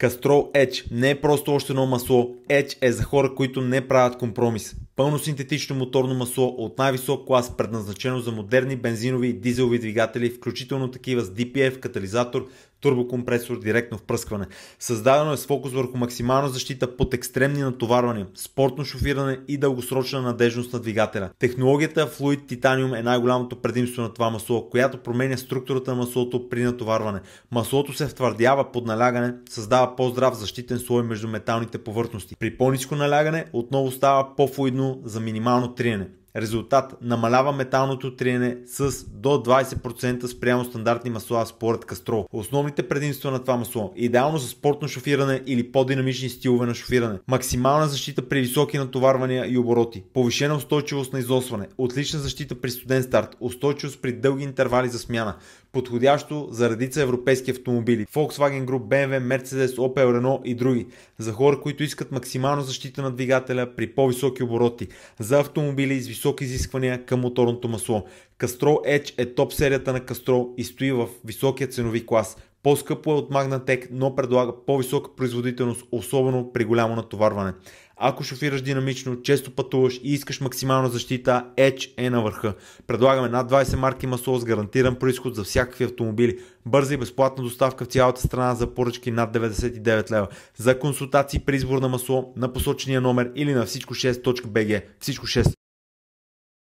Castrol Edge не е просто още едно масло. Edge е за хора, които не правят компромис. Пълно синтетично моторно масло от най-висок клас, предназначено за модерни бензинови и дизелови двигатели, включително такива с DPF, катализатор, турбокомпресор, директно впръскване. Създадено е с фокус върху максимална защита под екстремни натоварвания, спортно шофиране и дългосрочна надежност на двигателя. Технологията Fluid Titanium е най-голямото предимство на това масло, която променя структурата на маслото при натоварване. Маслото се втвърдява под налягане, създава по-здрав защитен слой между металните повърхности. При по-ниско налягане отново става по-флуидно за минимално триене. Резултат: намалява металното триене с до 20% спрямо стандартни масла според Castrol. Основните предимства на това масло: идеално за спортно шофиране или по-динамични стилове на шофиране, максимална защита при високи натоварвания и обороти, повишена устойчивост на изосване, отлична защита при студен старт, устойчивост при дълги интервали за смяна, подходящо за редица европейски автомобили, Volkswagen Group, BMW, Mercedes, Opel, Renault и други, за хора, които искат максимална защита на двигателя при по-високи обороти, за автомобили с високи изисквания към моторното масло. Castrol Edge е топ серията на Castrol и стои в високия ценови клас. По-скъпо е от Magnatec, но предлага по-висока производителност, особено при голямо натоварване. Ако шофираш динамично, често пътуваш и искаш максимална защита, Edge е на върха. Предлагаме над 20 марки масло с гарантиран произход за всякакви автомобили. Бърза и безплатна доставка в цялата страна за поръчки над 99 лева. За консултации при избор на масло на посочения номер или на всичко6.bg. Всичко 6.